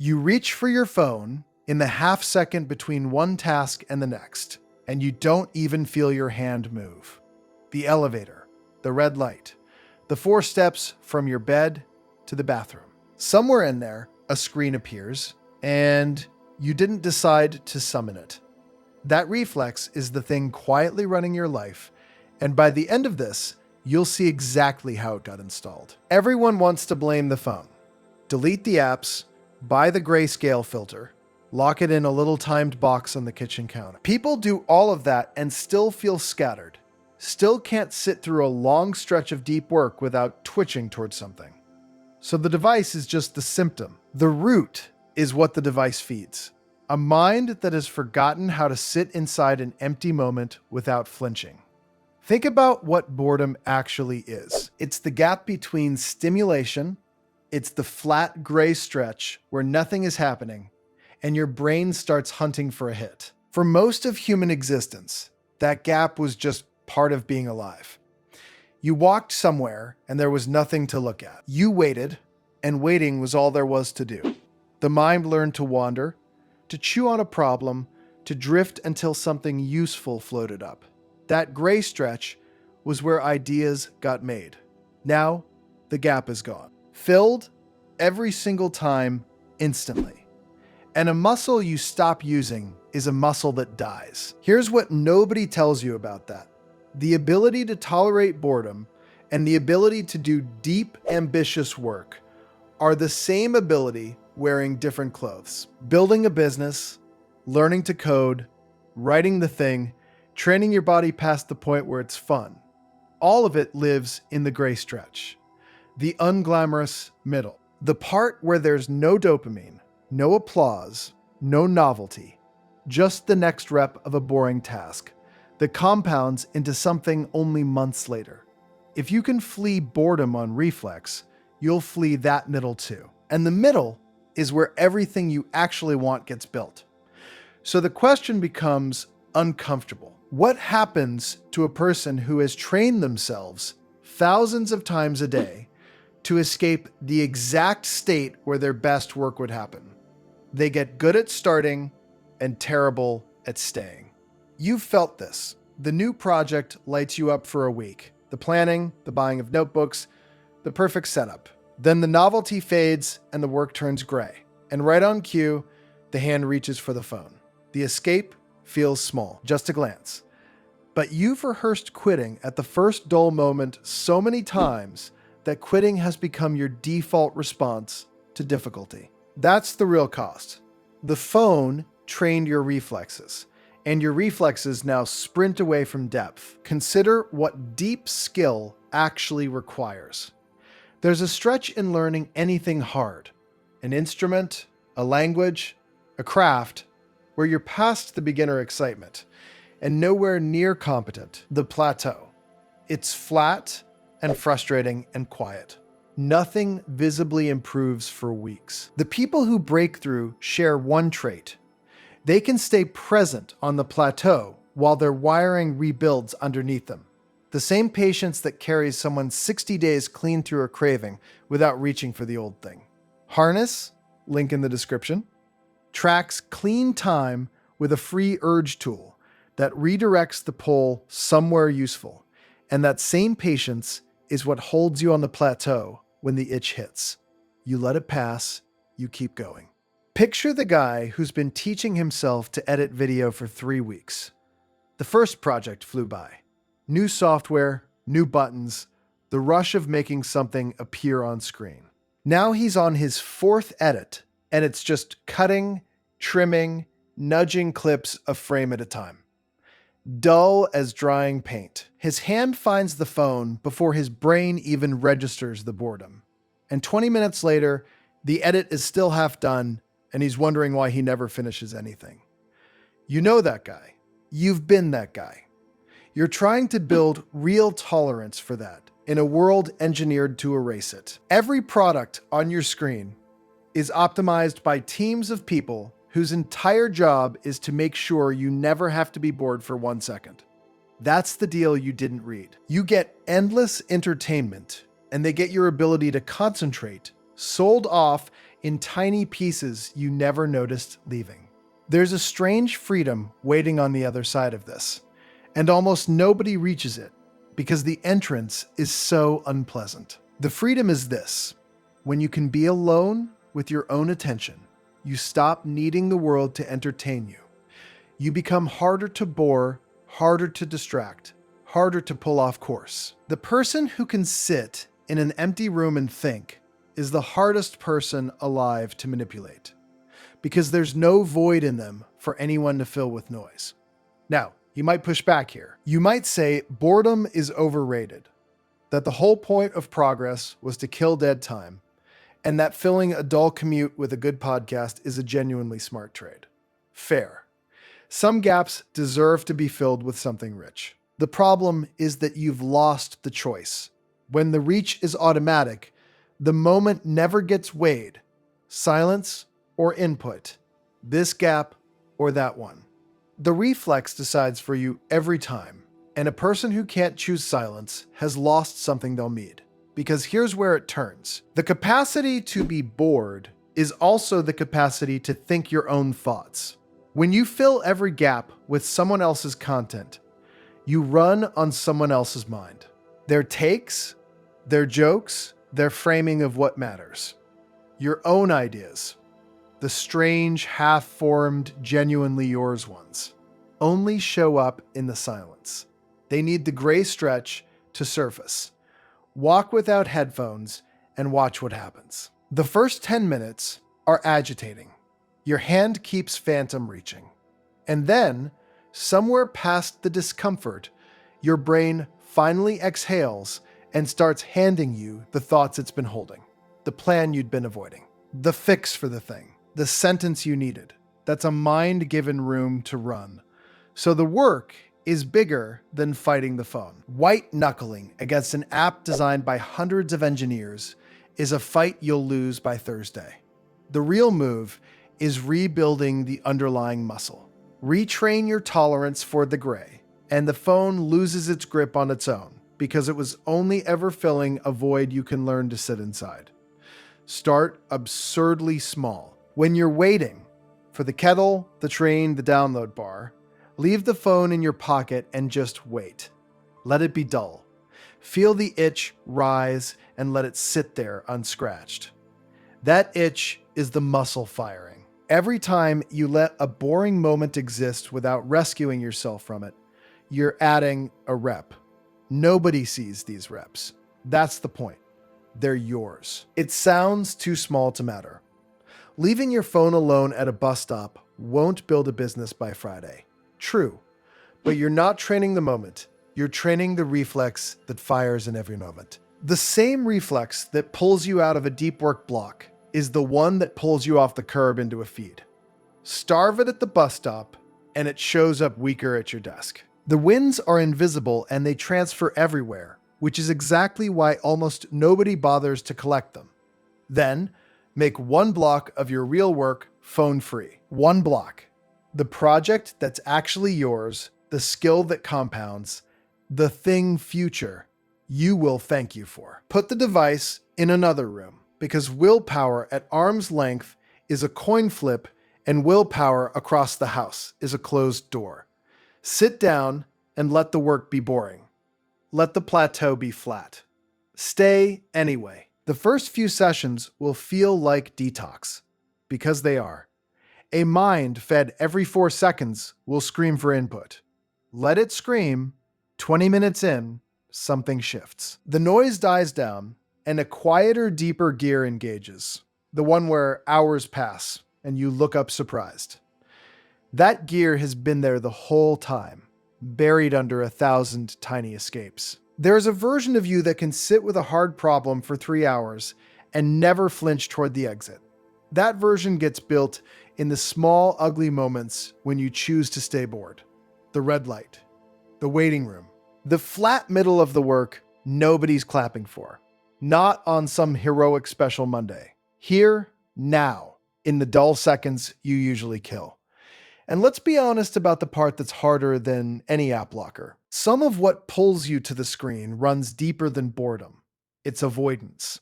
You reach for your phone in the half second between one task and the next, and you don't even feel your hand move. The elevator, the red light, the 4 steps from your bed to the bathroom. Somewhere in there, a screen appears, and you didn't decide to summon it. That reflex is the thing quietly running your life, and by the end of this, you'll see exactly how it got installed. Everyone wants to blame the phone. Delete the apps, buy the grayscale filter, lock it in a little timed box on the kitchen counter. People do all of that and still feel scattered, still can't sit through a long stretch of deep work without twitching towards something. So the device is just the symptom. The root is what the device feeds. A mind that has forgotten how to sit inside an empty moment without flinching. Think about what boredom actually is. It's the gap between stimulation, it's the flat gray stretch where nothing is happening, and your brain starts hunting for a hit. For most of human existence, that gap was just part of being alive. You walked somewhere and there was nothing to look at. You waited, and waiting was all there was to do. The mind learned to wander, to chew on a problem, to drift until something useful floated up. That gray stretch was where ideas got made. Now, the gap is gone. Filled every single time, instantly. And a muscle you stop using is a muscle that dies. Here's what nobody tells you about that. The ability to tolerate boredom and the ability to do deep, ambitious work are the same ability wearing different clothes. Building a business, learning to code, writing the thing, training your body past the point where it's fun. All of it lives in the gray stretch, the unglamorous middle, the part where there's no dopamine, no applause, no novelty, just the next rep of a boring task that compounds into something only months later. If you can flee boredom on reflex, you'll flee that middle too. And the middle is where everything you actually want gets built. So the question becomes uncomfortable. What happens to a person who has trained themselves thousands of times a day to escape the exact state where their best work would happen? They get good at starting and terrible at staying. You've felt this. The new project lights you up for a week. The planning, the buying of notebooks, the perfect setup. Then the novelty fades and the work turns gray. And right on cue, the hand reaches for the phone. The escape feels small, just a glance. But you've rehearsed quitting at the first dull moment so many times that quitting has become your default response to difficulty. That's the real cost. The phone trained your reflexes, and your reflexes now sprint away from depth. Consider what deep skill actually requires. There's a stretch in learning anything hard, an instrument, a language, a craft, where you're past the beginner excitement and nowhere near competent, the plateau. It's flat and frustrating and quiet. Nothing visibly improves for weeks. The people who break through share one trait. They can stay present on the plateau while their wiring rebuilds underneath them. The same patience that carries someone 60 days clean through a craving without reaching for the old thing. Harness, link in the description, tracks clean time with a free urge tool that redirects the pull somewhere useful. And that same patience is what holds you on the plateau when the itch hits. You let it pass, you keep going. Picture the guy who's been teaching himself to edit video for 3 weeks. The first project flew by. New software, new buttons, the rush of making something appear on screen. Now he's on his 4th edit, and it's just cutting, trimming, nudging clips a frame at a time. Dull as drying paint. His hand finds the phone before his brain even registers the boredom. And 20 minutes later, the edit is still half done, and he's wondering why he never finishes anything. You know that guy. You've been that guy. You're trying to build real tolerance for that in a world engineered to erase it. Every product on your screen is optimized by teams of people whose entire job is to make sure you never have to be bored for 1 second. That's the deal you didn't read. You get endless entertainment, and they get your ability to concentrate sold off in tiny pieces you never noticed leaving. There's a strange freedom waiting on the other side of this, and almost nobody reaches it because the entrance is so unpleasant. The freedom is this: when you can be alone with your own attention, you stop needing the world to entertain you. You become harder to bore, harder to distract, harder to pull off course. The person who can sit in an empty room and think is the hardest person alive to manipulate, because there's no void in them for anyone to fill with noise. Now, you might push back here. You might say boredom is overrated, that the whole point of progress was to kill dead time, and that filling a dull commute with a good podcast is a genuinely smart trade. Fair. Some gaps deserve to be filled with something rich. The problem is that you've lost the choice. When the reach is automatic, the moment never gets weighed. Silence or input. This gap or that one. The reflex decides for you every time, and a person who can't choose silence has lost something they'll need. Because here's where it turns. The capacity to be bored is also the capacity to think your own thoughts. When you fill every gap with someone else's content, you run on someone else's mind. Their takes, their jokes, their framing of what matters. Your own ideas, the strange, half-formed, genuinely yours ones, only show up in the silence. They need the gray stretch to surface. Walk without headphones and watch what happens. The first 10 minutes are agitating. Your hand keeps phantom reaching. And then, somewhere past the discomfort, your brain finally exhales and starts handing you the thoughts it's been holding, the plan you'd been avoiding, the fix for the thing, the sentence you needed. That's a mind given room to run. So the work is bigger than fighting the phone. White knuckling against an app designed by hundreds of engineers is a fight you'll lose by Thursday. The real move is rebuilding the underlying muscle. Retrain your tolerance for the gray, and the phone loses its grip on its own because it was only ever filling a void you can learn to sit inside. Start absurdly small. When you're waiting for the kettle, the train, the download bar, leave the phone in your pocket and just wait. Let it be dull. Feel the itch rise and let it sit there unscratched. That itch is the muscle firing. Every time you let a boring moment exist without rescuing yourself from it, you're adding a rep. Nobody sees these reps. That's the point. They're yours. It sounds too small to matter. Leaving your phone alone at a bus stop won't build a business by Friday. True, but you're not training the moment. You're training the reflex that fires in every moment. The same reflex that pulls you out of a deep work block is the one that pulls you off the curb into a feed. Starve it at the bus stop, and it shows up weaker at your desk. The winds are invisible and they transfer everywhere, which is exactly why almost nobody bothers to collect them. Then, make one block of your real work phone-free. One block. The project that's actually yours, the skill that compounds, the thing future you will thank you for. Put the device in another room, because willpower at arm's length is a coin flip and willpower across the house is a closed door. Sit down and let the work be boring. Let the plateau be flat. Stay anyway. The first few sessions will feel like detox, because they are. A mind fed every 4 seconds will scream for input. Let it scream. 20 minutes in, something shifts. The noise dies down, and a quieter, deeper gear engages. The one where hours pass, and you look up surprised. That gear has been there the whole time, buried under 1,000 tiny escapes. There's a version of you that can sit with a hard problem for 3 hours and never flinch toward the exit. That version gets built in the small, ugly moments when you choose to stay bored. The red light, the waiting room, the flat middle of the work nobody's clapping for. Not on some heroic special Monday. Here, now, in the dull seconds you usually kill. And let's be honest about the part that's harder than any app blocker. Some of what pulls you to the screen runs deeper than boredom. It's avoidance.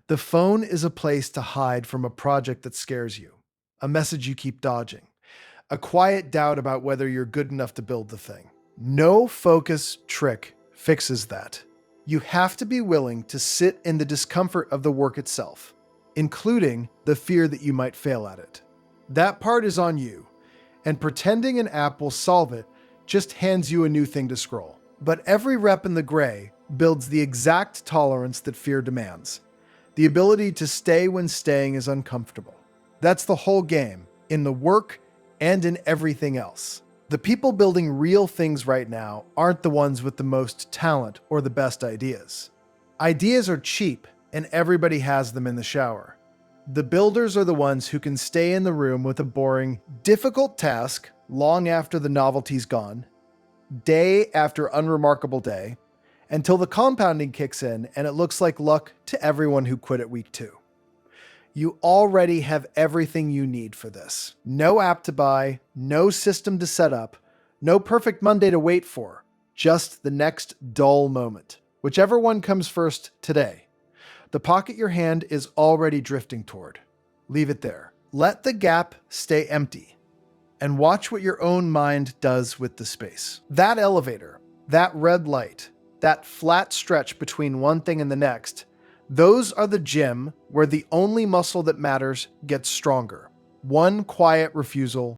The phone is a place to hide from a project that scares you, a message you keep dodging, a quiet doubt about whether you're good enough to build the thing. No focus trick fixes that. You have to be willing to sit in the discomfort of the work itself, including the fear that you might fail at it. That part is on you, and pretending an app will solve it just hands you a new thing to scroll. But every rep in the gray builds the exact tolerance that fear demands, the ability to stay when staying is uncomfortable. That's the whole game, in the work and in everything else. The people building real things right now aren't the ones with the most talent or the best ideas. Ideas are cheap, and everybody has them in the shower. The builders are the ones who can stay in the room with a boring, difficult task long after the novelty's gone, day after unremarkable day, until the compounding kicks in and it looks like luck to everyone who quit at week 2. You already have everything you need for this. No app to buy, no system to set up, no perfect Monday to wait for, just the next dull moment. Whichever one comes first today. The pocket your hand is already drifting toward. Leave it there. Let the gap stay empty, and watch what your own mind does with the space. That elevator, that red light, that flat stretch between one thing and the next, those are the gym where the only muscle that matters gets stronger. One quiet refusal